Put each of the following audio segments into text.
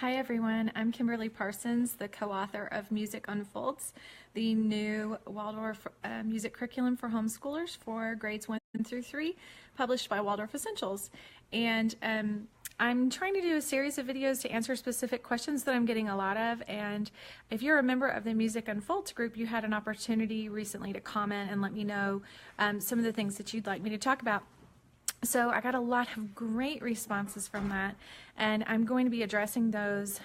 Hi everyone, I'm Kimberly Parsons, the co-author of Music Unfolds, the new Waldorf music curriculum for homeschoolers for grades 1 through 3, published by Waldorf Essentials. And I'm trying to do a series of videos to answer specific questions that I'm getting a lot of. And if you're a member of the Music Unfolds group, you had an opportunity recently to comment and let me know some of the things that you'd like me to talk about. So I got a lot of great responses from that, and I'm going to be addressing those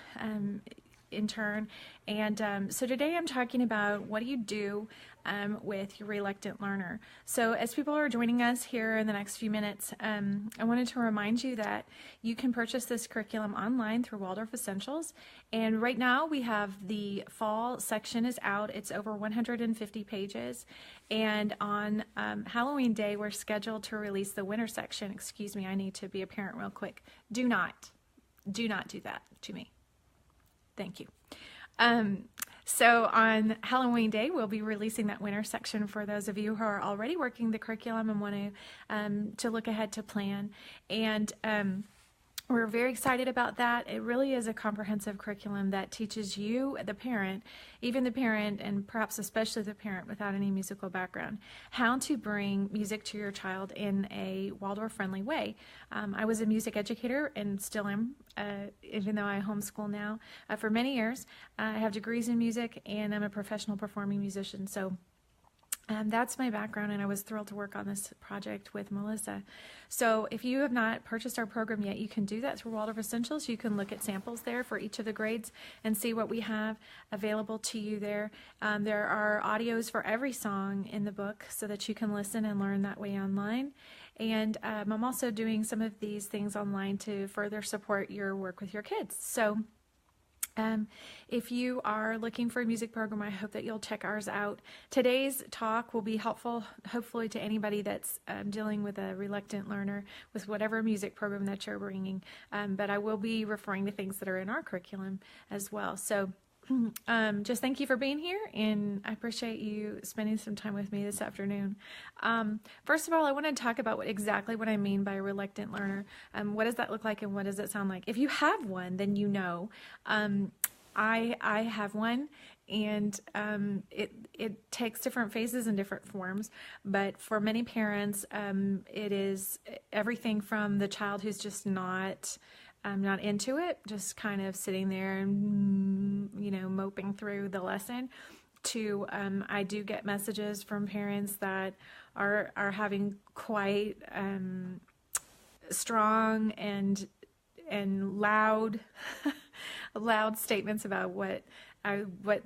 in turn. And so today I'm talking about what do you do with your reluctant learner. So as people are joining us here in the next few minutes, I wanted to remind you that you can purchase this curriculum online through Waldorf Essentials. And right now we have the fall section is out. It's over 150 pages. And on Halloween Day, we're scheduled to release the winter section. Excuse me, I need to be a parent real quick. Do not do that to me. Thank you. So on Halloween Day, we'll be releasing that winter section for those of you who are already working the curriculum and want to look ahead to plan. And we're very excited about that. It really is a comprehensive curriculum that teaches you, the parent, even the parent, and perhaps especially the parent without any musical background, how to bring music to your child in a Waldorf-friendly way. I was a music educator and still am, even though I homeschool now, for many years. I have degrees in music and I'm a professional performing musician. So that's my background, and I was thrilled to work on this project with Melissa. So if you have not purchased our program yet, you can do that through Waldorf Essentials. You can look at samples there for each of the grades and see what we have available to you there. There are audios for every song in the book so that you can listen and learn that way online. And I'm also doing some of these things online to further support your work with your kids. So if you are looking for a music program, I hope that you'll check ours out. Today's talk will be helpful, hopefully, to anybody that's dealing with a reluctant learner with whatever music program that you're bringing. But I will be referring to things that are in our curriculum as well. So just thank you for being here, and I appreciate you spending some time with me this afternoon. First of all, I want to talk about exactly what I mean by a reluctant learner. What does that look like, and what does it sound like? If you have one, then you know. I have one, and it takes different phases and different forms, but for many parents, it is everything from the child who's just not into it, just kind of sitting there and, moping through the lesson, to I do get messages from parents that are having quite strong and loud loud statements about what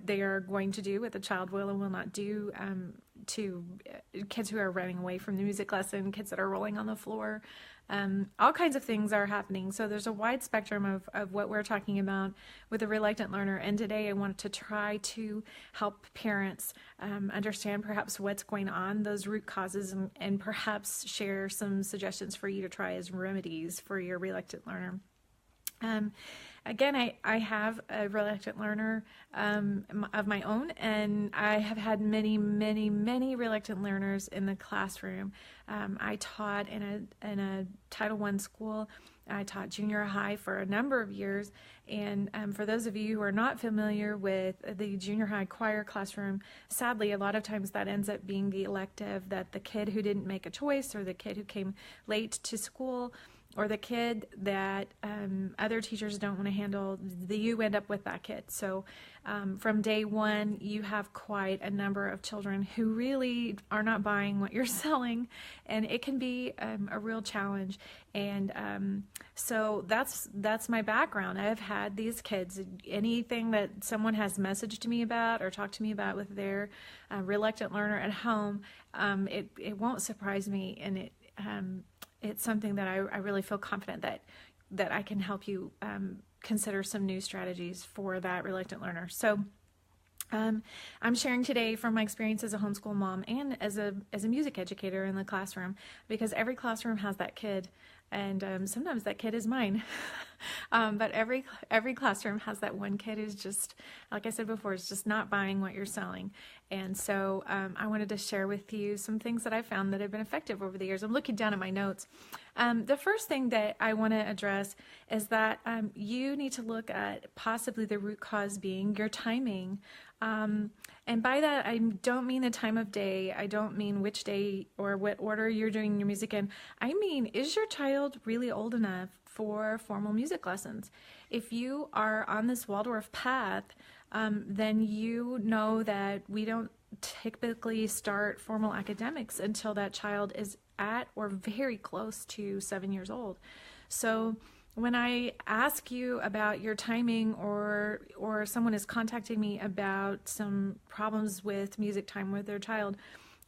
they are going to do, what the child will and will not do, to kids who are running away from the music lesson, kids that are rolling on the floor. All kinds of things are happening. So there's a wide spectrum of what we're talking about with a reluctant learner. And today I wanted to try to help parents understand perhaps what's going on, those root causes, and perhaps share some suggestions for you to try as remedies for your reluctant learner. Again, I have a reluctant learner of my own, and I have had many, many, many reluctant learners in the classroom. I taught in a Title I school. I taught junior high for a number of years, and for those of you who are not familiar with the junior high choir classroom, sadly, a lot of times that ends up being the elective that the kid who didn't make a choice, or the kid who came late to school, or the kid that other teachers don't want to handle, you end up with that kid. So from day one, you have quite a number of children who really are not buying what you're selling, and it can be a real challenge. And so that's my background. I've had these kids. Anything that someone has messaged me about or talked to me about with their reluctant learner at home, it won't surprise me, and it's something that I really feel confident that I can help you consider some new strategies for that reluctant learner. So I'm sharing today from my experience as a homeschool mom and as a music educator in the classroom, because every classroom has that kid, and sometimes that kid is mine. But every classroom has that one kid who's just, like I said before, is just not buying what you're selling. And so I wanted to share with you some things that I found that have been effective over the years. I'm looking down at my notes. The first thing that I want to address is that you need to look at possibly the root cause being your timing. And by that, I don't mean the time of day. I don't mean which day or what order you're doing your music in. I mean, is your child really old enough for formal music lessons? If you are on this Waldorf path, then you know that we don't typically start formal academics until that child is at or very close to 7 years old. So when I ask you about your timing or someone is contacting me about some problems with music time with their child,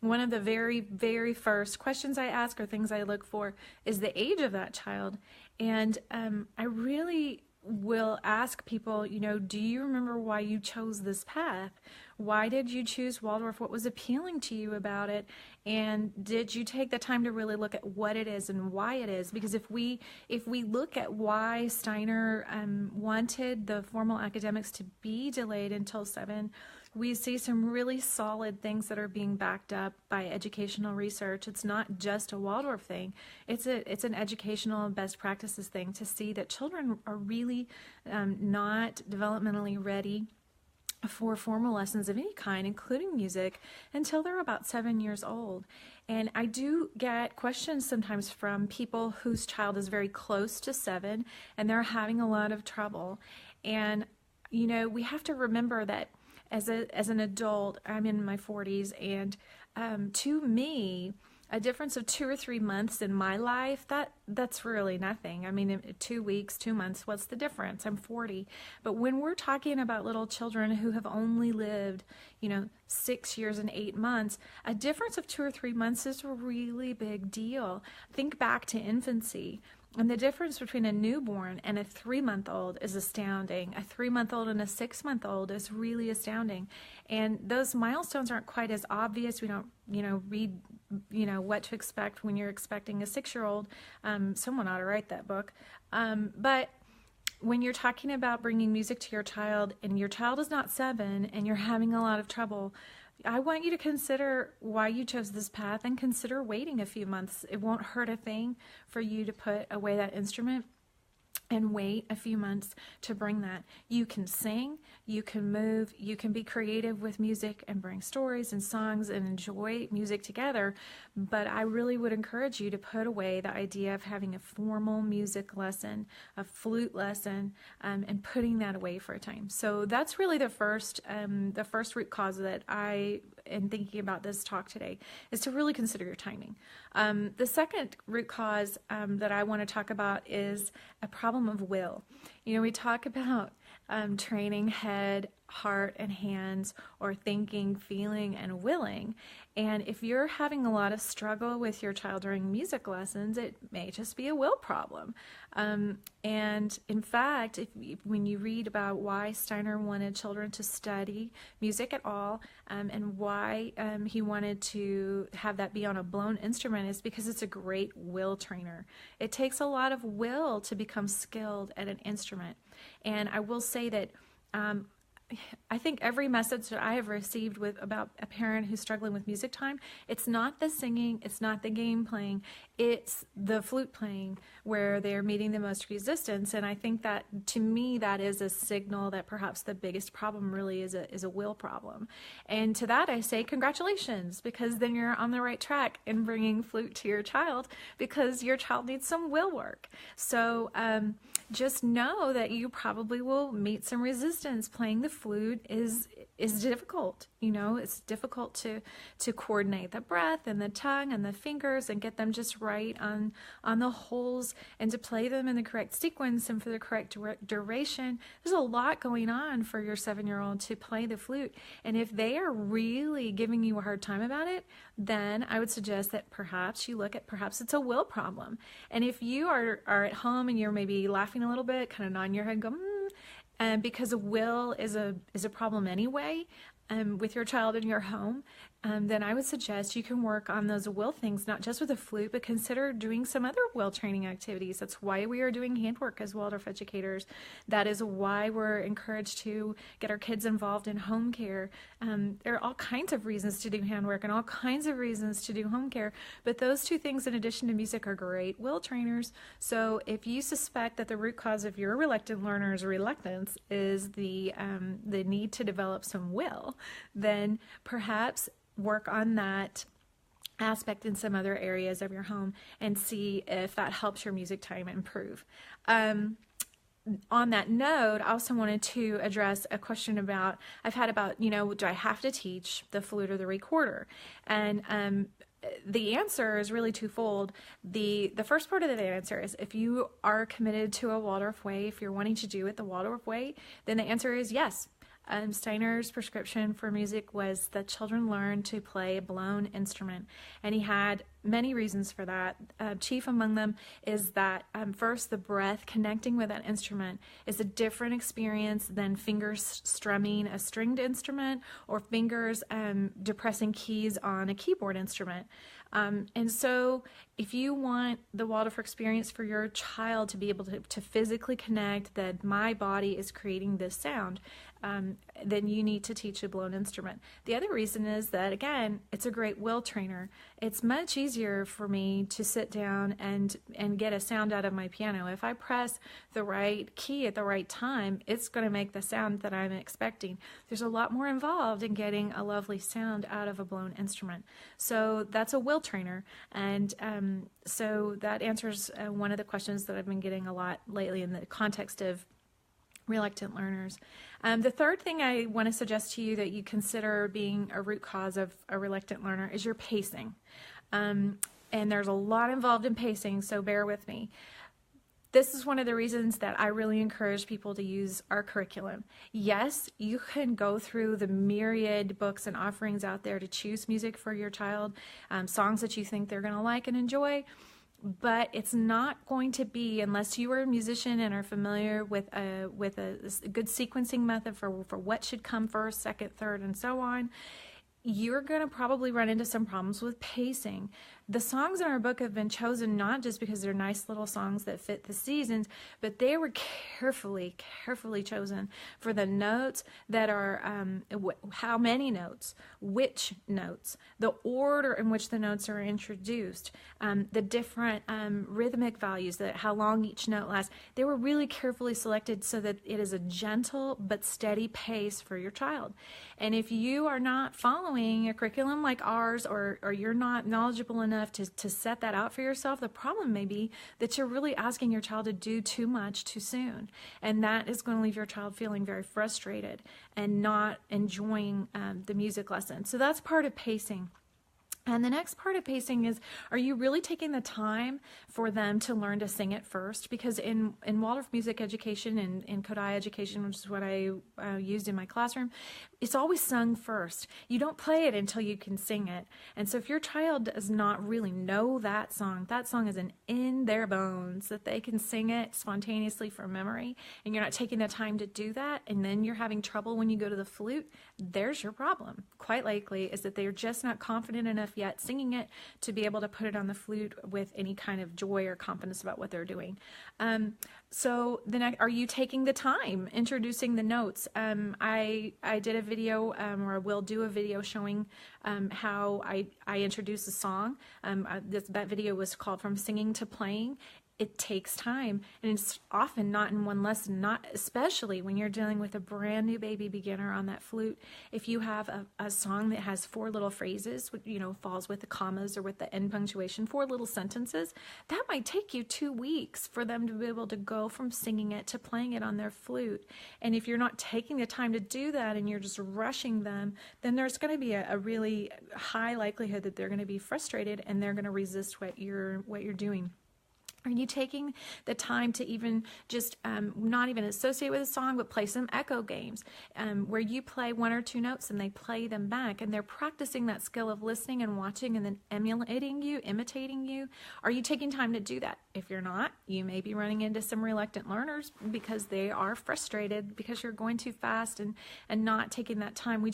one of the very, very first questions I ask or things I look for is the age of that child. And I really will ask people, do you remember why you chose this path? Why did you choose Waldorf? What was appealing to you about it? And did you take the time to really look at what it is and why it is? Because if we look at why Steiner wanted the formal academics to be delayed until 7, we see some really solid things that are being backed up by educational research. It's not just a Waldorf thing. It's an educational best practices thing to see that children are really not developmentally ready for formal lessons of any kind, including music, until they're about 7 years old. And I do get questions sometimes from people whose child is very close to 7 and they're having a lot of trouble. And, we have to remember that as an adult, I'm in my 40s, and to me, a difference of 2 or 3 months in my life, that's really nothing. I mean, 2 weeks, 2 months, what's the difference? I'm 40. But when we're talking about little children who have only lived, 6 years and 8 months, a difference of 2 or 3 months is a really big deal. Think back to infancy. And the difference between a newborn and a 3-month-old is astounding. A 3-month-old and a 6-month-old is really astounding. And those milestones aren't quite as obvious. We don't, read, what to expect when you're expecting a 6-year-old. Someone ought to write that book. But when you're talking about bringing music to your child and your child is not 7 and you're having a lot of trouble, I want you to consider why you chose this path and consider waiting a few months. It won't hurt a thing for you to put away that instrument and wait a few months to bring that. You can sing, you can move, you can be creative with music and bring stories and songs and enjoy music together. But I really would encourage you to put away the idea of having a formal music lesson, a flute lesson, and putting that away for a time. So that's really the first root cause that I am thinking about this talk today, is to really consider your timing. The second root cause that I want to talk about is a problem of will. We talk about training head, heart, and hands, or thinking, feeling, and willing. And if you're having a lot of struggle with your child during music lessons, it may just be a will problem. And in fact, when you read about why Steiner wanted children to study music at all, and why he wanted to have that be on a blown instrument, is because it's a great will trainer. It takes a lot of will to become skilled at an instrument. And I will say that I think every message that I have received about a parent who's struggling with music time, it's not the singing, it's not the game playing, it's the flute playing where they're meeting the most resistance. And I think that, to me, that is a signal that perhaps the biggest problem really is a will problem. And to that I say congratulations, because then you're on the right track in bringing flute to your child, because your child needs some will work. So just know that you probably will meet some resistance. Playing the flute is difficult. It's difficult to coordinate the breath and the tongue and the fingers and get them just right on the holes, and to play them in the correct sequence and for the correct duration. There's a lot going on for your 7-year-old to play the flute. And if they are really giving you a hard time about it, then I would suggest that perhaps you look at, perhaps it's a will problem. And if you are at home and you're maybe laughing a little bit, kind of nodding your head and go, and because a will is a problem anyway, with your child in your home, then I would suggest you can work on those will things, not just with a flute, but consider doing some other will training activities. That's why we are doing handwork as Waldorf educators. That is why we're encouraged to get our kids involved in home care. There are all kinds of reasons to do handwork and all kinds of reasons to do home care, but those two things in addition to music are great will trainers. So if you suspect that the root cause of your reluctant learner's reluctance is the need to develop some will, then perhaps work on that aspect in some other areas of your home and see if that helps your music time improve. On that note, I also wanted to address a question I've had about, do I have to teach the flute or the recorder? And the answer is really twofold. The first part of the answer is if you are committed to a Waldorf way, if you're wanting to do it the Waldorf way, then the answer is yes. Steiner's prescription for music was that children learn to play a blown instrument, and he had many reasons for that. Chief among them is that first, the breath connecting with that instrument is a different experience than fingers strumming a stringed instrument or fingers depressing keys on a keyboard instrument. And so if you want the Waldorf experience for your child to be able to physically connect that my body is creating this sound, then you need to teach a blown instrument. The other reason is that, again, it's a great will trainer. It's much easier for me to sit down and get a sound out of my piano. If I press the right key at the right time, it's going to make the sound that I'm expecting. There's a lot more involved in getting a lovely sound out of a blown instrument. So that's a will trainer. And so that answers one of the questions that I've been getting a lot lately in the context of reluctant learners. The third thing I want to suggest to you that you consider being a root cause of a reluctant learner is your pacing. And there's a lot involved in pacing, so bear with me. This is one of the reasons that I really encourage people to use our curriculum. Yes, you can go through the myriad books and offerings out there to choose music for your child, songs that you think they're going to like and enjoy. But it's not going to be, unless you are a musician and are familiar with a good sequencing method for what should come first, second, third, and so on, you're going to probably run into some problems with pacing. The songs in our book have been chosen not just because they're nice little songs that fit the seasons, but they were carefully chosen for the notes that are, how many notes, which notes, the order in which the notes are introduced, the different rhythmic values, how long each note lasts. They were really carefully selected so that it is a gentle but steady pace for your child. And if you are not following a curriculum like ours, or you're not knowledgeable enough to set that out for yourself, the problem may be that you're really asking your child to do too much too soon. And that is going to leave your child feeling very frustrated and not enjoying the music lesson. So that's part of pacing. And the next part of pacing is, are you really taking the time for them to learn to sing it first? Because in Waldorf music education and in Kodai education, which is what I used in my classroom, it's always sung first. You don't play it until you can sing it. And so if your child does not really know that song is in their bones, that they can sing it spontaneously from memory, and you're not taking the time to do that, and then you're having trouble when you go to the flute, there's your problem. Quite likely is that they're just not confident enough yet singing it to be able to put it on the flute with any kind of joy or confidence about what they're doing. So then, are you taking the time introducing the notes? I did a video, or I will do a video showing how I introduce a song. That video was called From Singing to Playing. It takes time, and it's often not in one lesson, not especially when you're dealing with a brand new baby beginner on that flute. If you have a song that has 4 little phrases, falls with the commas or with the end punctuation, 4 little sentences, that might take you 2 weeks for them to be able to go from singing it to playing it on their flute. And if you're not taking the time to do that and you're just rushing them, then there's going to be a really high likelihood that they're going to be frustrated and they're going to resist what you're doing. Are you taking the time to even just not even associate with a song, but play some echo games where you play 1 or 2 notes and they play them back, and they're practicing that skill of listening and watching and then emulating you, imitating you? Are you taking time to do that? If you're not, you may be running into some reluctant learners because they are frustrated because you're going too fast and not taking that time.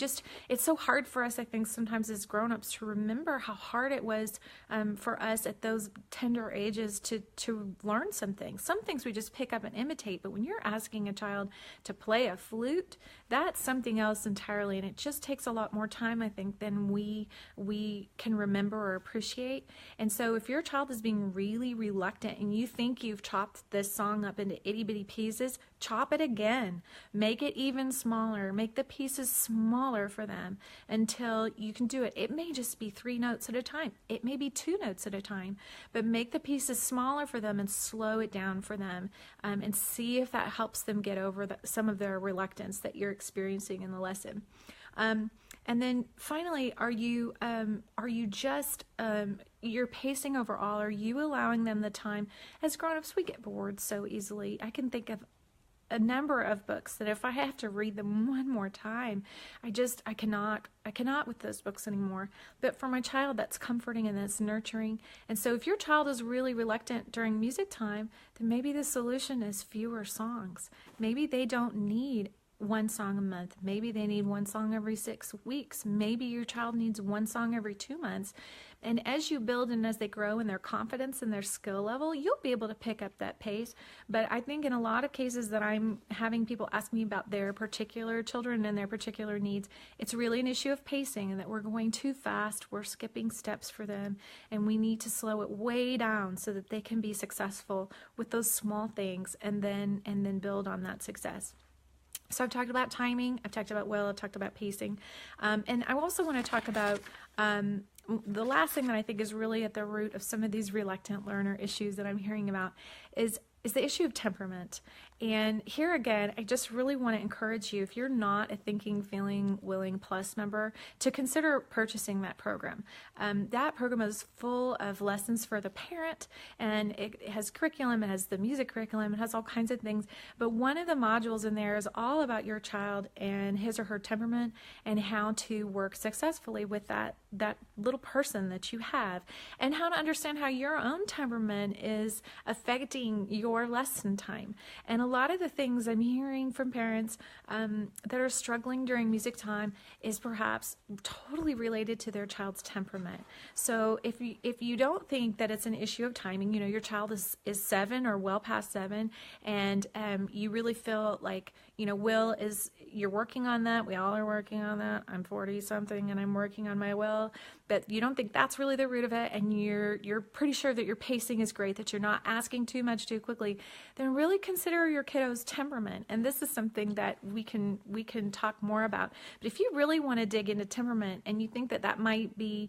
It's so hard for us, I think, sometimes as grown-ups to remember how hard it was for us at those tender ages to learn some things. Some things we just pick up and imitate, but when you're asking a child to play a flute, that's something else entirely, and it just takes a lot more time, I think, than we can remember or appreciate. And so if your child is being really reluctant and you think you've chopped this song up into itty-bitty pieces, chop it again. Make it even smaller. Make the pieces smaller for them until you can do it. It may just be 3 notes at a time. It may be 2 notes at a time, but make the pieces smaller for them and slow it down for them, and see if that helps them get over some of their reluctance that you're experiencing in the lesson. And then finally, are you just you're pacing overall? Are you allowing them the time? As grown-ups, we get bored so easily. I can think of a number of books that if I have to read them one more time, I cannot with those books anymore. But for my child, that's comforting and that's nurturing. And so if your child is really reluctant during music time, then maybe the solution is fewer songs. Maybe they don't need 1 song a month. Maybe they need 1 song every 6 weeks. Maybe your child needs 1 song every 2 months. And as you build and as they grow in their confidence and their skill level, you'll be able to pick up that pace. But I think in a lot of cases that I'm having people ask me about their particular children and their particular needs, it's really an issue of pacing and that we're going too fast. We're skipping steps for them, and we need to slow it way down so that they can be successful with those small things and then build on that success. So I've talked about timing, I've talked about will, I've talked about pacing, and I also want to talk about the last thing that I think is really at the root of some of these reluctant learner issues that I'm hearing about is the issue of temperament. And here again, I just really want to encourage you, if you're not a Thinking, Feeling, Willing Plus member, to consider purchasing that program. That program is full of lessons for the parent, and it has curriculum, it has the music curriculum, it has all kinds of things. But one of the modules in there is all about your child and his or her temperament and how to work successfully with that little person that you have, and how to understand how your own temperament is affecting your lesson time. And a lot of the things I'm hearing from parents that are struggling during music time is perhaps totally related to their child's temperament. So if you don't think that it's an issue of timing, your child is 7 or well past 7, and you really feel like, will is, you're working on that. We all are working on that. I'm 40 something and I'm working on my will, but you don't think that's really the root of it, and you're pretty sure that your pacing is great, that you're not asking too much too quickly, then really consider your kiddo's temperament. And this is something that we can talk more about. But if you really want to dig into temperament and you think that might be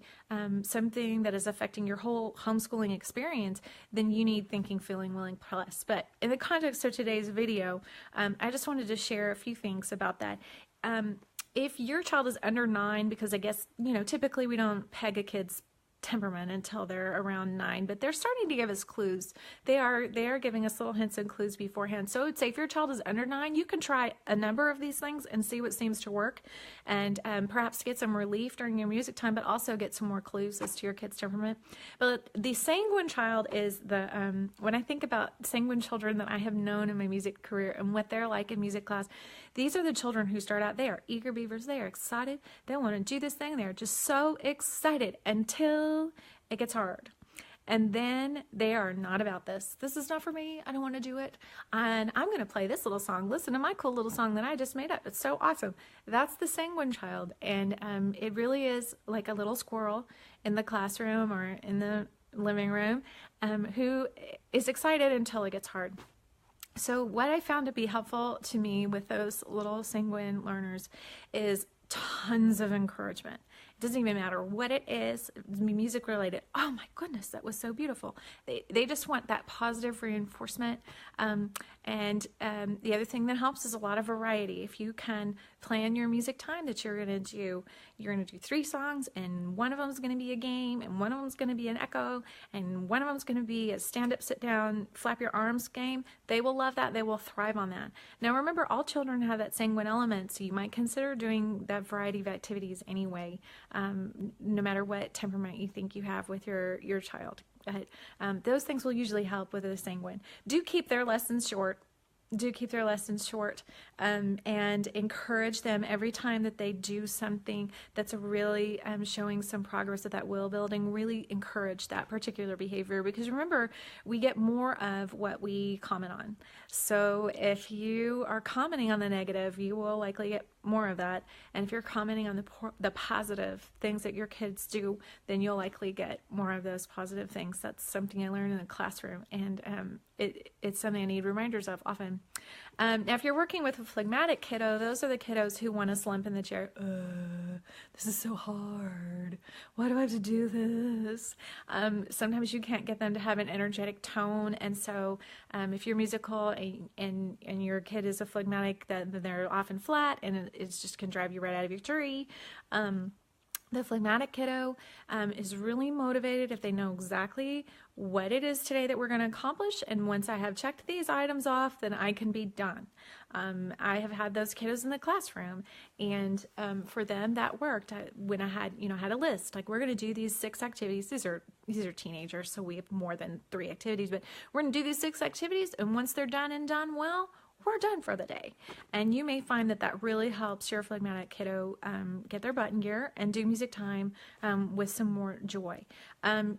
something that is affecting your whole homeschooling experience, then you need Thinking, Feeling, Willing Plus. But in the context of today's video, I just wanted to share a few things about that. If your child is under 9, because I guess, typically we don't peg a kid's temperament until they're around 9, but they're starting to give us clues. They are giving us little hints and clues beforehand. So I would say if your child is under 9, you can try a number of these things and see what seems to work, and perhaps get some relief during your music time, but also get some more clues as to your kid's temperament. But the sanguine child is when I think about sanguine children that I have known in my music career and what they're like in music class, these are the children who start out, they are eager beavers, they are excited, they want to do this thing, they're just so excited until it gets hard. And then they are not about this. This is not for me. I don't want to do it. And I'm going to play this little song. Listen to my cool little song that I just made up. It's so awesome. That's the sanguine child. And it really is like a little squirrel in the classroom or in the living room who is excited until it gets hard. So what I found to be helpful to me with those little sanguine learners is tons of encouragement. It doesn't even matter what it is, music related. Oh my goodness, that was so beautiful. They just want that positive reinforcement. And the other thing that helps is a lot of variety. If you can plan your music time that you're going to do 3 songs, and one of them is going to be a game, and one of them is going to be an echo, and one of them is going to be a stand-up, sit-down, flap your arms game. They will love that. They will thrive on that. Now remember, all children have that sanguine element, so you might consider doing that variety of activities anyway, no matter what temperament you think you have with your child. But those things will usually help with the sanguine. Do keep their lessons short. And encourage them every time that they do something that's really showing some progress of that will building. Really encourage that particular behavior, because remember, we get more of what we comment on. So if you are commenting on the negative, you will likely get more of that. And if you're commenting on the positive things that your kids do, then you'll likely get more of those positive things. That's something I learned in the classroom, and it's something I need reminders of often. Now, if you're working with a phlegmatic kiddo, those are the kiddos who want to slump in the chair. This is so hard. Why do I have to do this? Sometimes you can't get them to have an energetic tone, and so if you're musical and your kid is a phlegmatic, then they're often flat, and it's just can drive you right out of your tree. The phlegmatic kiddo is really motivated if they know exactly what it is today that we're going to accomplish, and once I have checked these items off, then I can be done. I have had those kiddos in the classroom, and for them that worked. When I had a list, like, we're going to do these 6 activities. These are teenagers, so we have more than 3 activities, but we're going to do these 6 activities, and once they're done and done well, we're done for the day. And you may find that really helps your phlegmatic kiddo get their butt in gear and do music time with some more joy.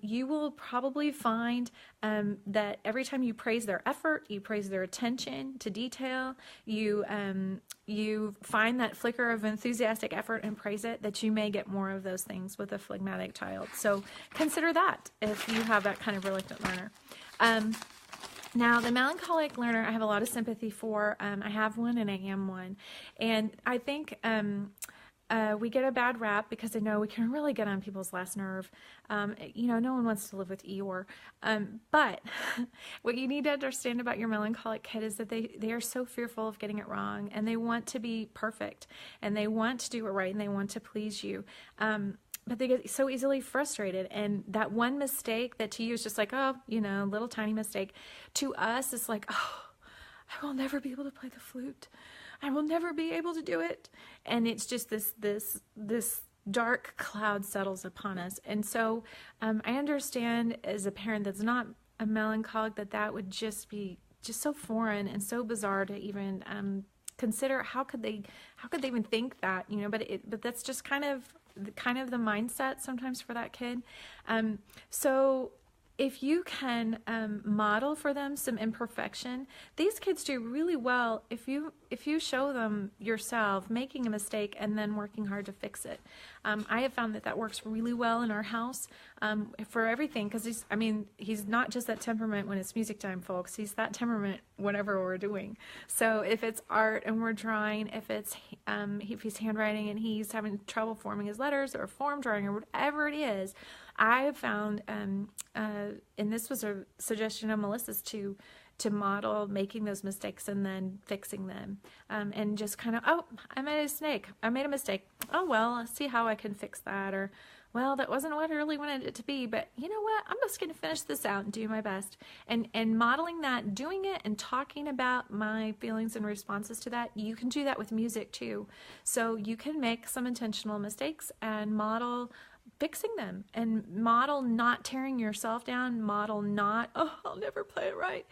You will probably find that every time you praise their effort, you praise their attention to detail, you find that flicker of enthusiastic effort and praise it, that you may get more of those things with a phlegmatic child. So consider that if you have that kind of reluctant learner. Now, the melancholic learner, I have a lot of sympathy for. I have one and I am one. And I think we get a bad rap because I know we can really get on people's last nerve. No one wants to live with Eeyore. But what you need to understand about your melancholic kid is that they are so fearful of getting it wrong, and they want to be perfect, and they want to do it right, and they want to please you. But they get so easily frustrated, and that one mistake that to you is just like, little tiny mistake, to us it's like, I will never be able to play the flute. I will never be able to do it. And it's just this dark cloud settles upon us. And so I understand as a parent that's not a melancholic that would just be just so foreign and so bizarre to even consider. How could they even think that, but that's just kind of the mindset sometimes for that kid. So if you can model for them some imperfection, these kids do really well if you show them yourself making a mistake and then working hard to fix it. I have found that works really well in our house for everything, because he's not just that temperament when it's music time, folks. He's that temperament whatever we're doing. So if it's art and we're drawing, if he's handwriting and he's having trouble forming his letters, or form drawing, or whatever it is, I have found, and this was a suggestion of Melissa's, to model making those mistakes and then fixing them, and just kind of, I made a mistake. Oh, well, let's see how I can fix that. Or, well, that wasn't what I really wanted it to be, but you know what? I'm just going to finish this out and do my best. And modeling that, doing it and talking about my feelings and responses to that, you can do that with music too. So you can make some intentional mistakes and model fixing them, and model not tearing yourself down, model not, I'll never play it right.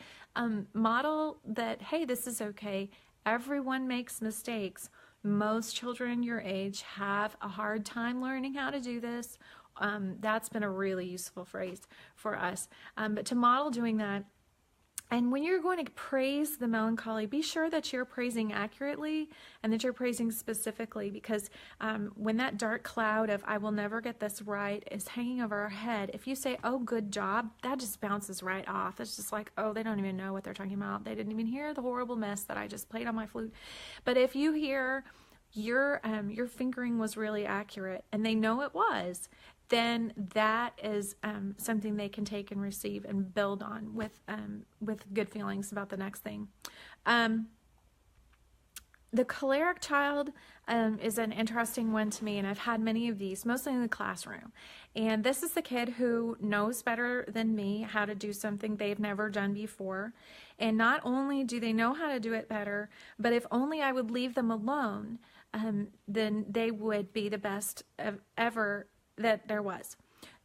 Model that, hey, this is okay. Everyone makes mistakes. Most children your age have a hard time learning how to do this. That's been a really useful phrase for us. But to model doing that, and when you're going to praise the melancholy, be sure that you're praising accurately and that you're praising specifically, because when that dark cloud of I will never get this right is hanging over our head, if you say, oh, good job, that just bounces right off. It's just like, oh, they don't even know what they're talking about. They didn't even hear the horrible mess that I just played on my flute. But if you hear your fingering was really accurate, and they know it was, then that is something they can take and receive and build on with good feelings about the next thing. The choleric child is an interesting one to me, and I've had many of these, mostly in the classroom. And this is the kid who knows better than me how to do something they've never done before. And not only do they know how to do it better, but if only I would leave them alone, then they would be the best ever that there was.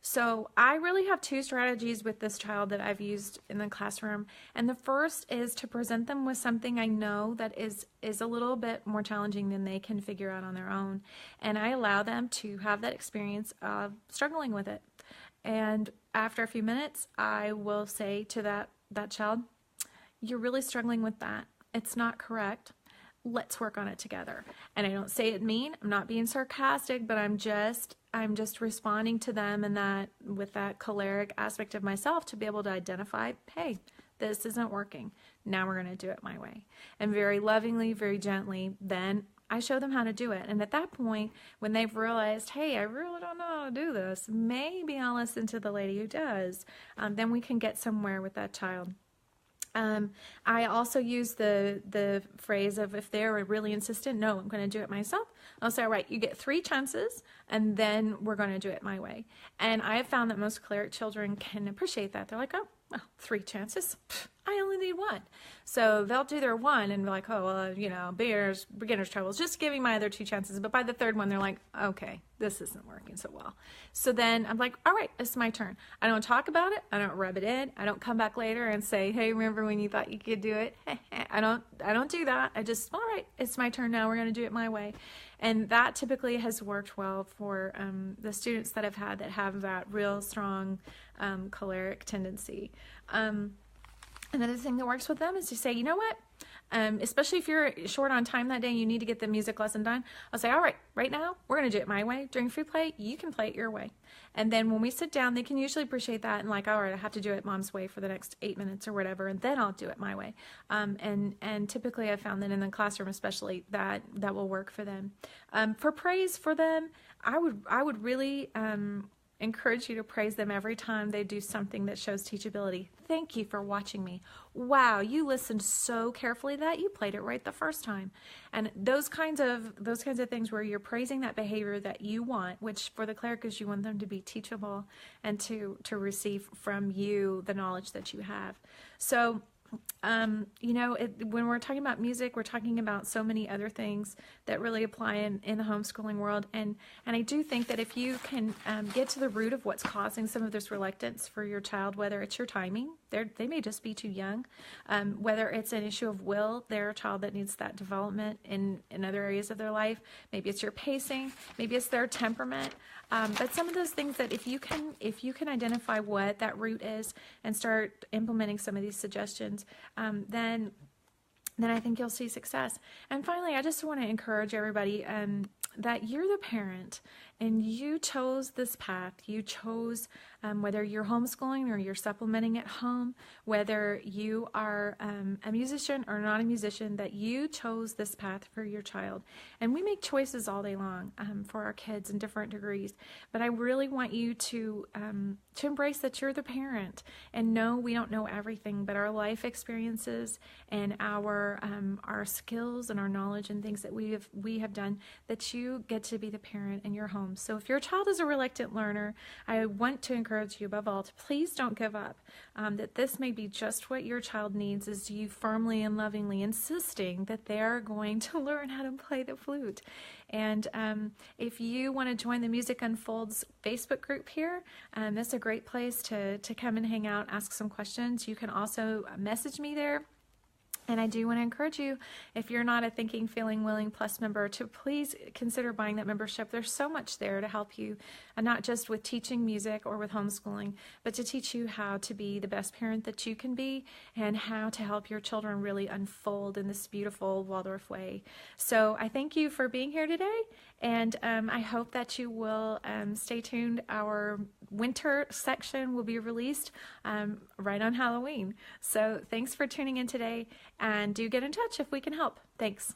So I really have two strategies with this child that I've used in the classroom. And the first is to present them with something I know that is a little bit more challenging than they can figure out on their own. And I allow them to have that experience of struggling with it. And after a few minutes, I will say to that child, you're really struggling with that. It's not correct. Let's work on it together. And I don't say it mean. I'm not being sarcastic, but I'm just responding to them and that with that choleric aspect of myself to be able to identify, hey, this isn't working. Now we're going to do it my way. And very lovingly, very gently, then I show them how to do it. And at that point, when they've realized, hey, I really don't know how to do this, maybe I'll listen to the lady who does, then we can get somewhere with that child. I also use the phrase of if they're really insistent, no, I'm going to do it myself. I'll say, all right, you get 3 chances, and then we're going to do it my way. And I have found that most choleric children can appreciate that. They're like, oh, well, 3 chances. I only need 1. So they'll do their 1 and be like, oh, well, beginner's troubles, just giving my other 2 chances. But by the 3rd one, they're like, okay, this isn't working so well. So then I'm like, all right, it's my turn. I don't talk about it. I don't rub it in. I don't come back later and say, hey, remember when you thought you could do it? I don't do that. I just, all right, it's my turn now. We're going to do it my way. And that typically has worked well for the students that I've had that have that real strong choleric tendency. Another thing that works with them is to say, you know what, especially if you're short on time that day and you need to get the music lesson done, I'll say, all right, right now, we're going to do it my way. During free play, you can play it your way. And then when we sit down, they can usually appreciate that and like, all right, I have to do it Mom's way for the next 8 minutes or whatever, and then I'll do it my way. And typically I've found that in the classroom especially that will work for them. For praise for them, I would really encourage you to praise them every time they do something that shows teachability. Thank you for watching me. Wow, you listened so carefully that you played it right the first time. And those kinds of things where you're praising that behavior that you want, which for the cleric is you want them to be teachable and to receive from you the knowledge that you have. So when we're talking about music, we're talking about so many other things that really apply in the homeschooling world. And I do think that if you can get to the root of what's causing some of this reluctance for your child, whether it's your timing, they may just be too young, whether it's an issue of will, they're a child that needs that development in other areas of their life, maybe it's your pacing, maybe it's their temperament. But some of those things that if you can identify what that root is and start implementing some of these suggestions, then I think you'll see success. And finally, I just want to encourage everybody that you're the parent and you chose this path. You chose whether you're homeschooling or you're supplementing at home, whether you are a musician or not a musician, that you chose this path for your child. And we make choices all day long for our kids in different degrees. But I really want you to embrace that you're the parent. And no, we don't know everything, but our life experiences and our skills and our knowledge and things that we have done, that you get to be the parent in your home. So if your child is a reluctant learner, I want to encourage you above all to please don't give up. That this may be just what your child needs, is you firmly and lovingly insisting that they are going to learn how to play the flute. And if you want to join the Music Unfolds Facebook group here, that's a great place to come and hang out, ask some questions. You can also message me there. And I do want to encourage you, if you're not a Thinking, Feeling, Willing Plus member, to please consider buying that membership. There's so much there to help you, not just with teaching music or with homeschooling, but to teach you how to be the best parent that you can be and how to help your children really unfold in this beautiful Waldorf way. So I thank you for being here today, and I hope that you will stay tuned. Our winter section will be released right on Halloween. So thanks for tuning in today. And do get in touch if we can help. Thanks.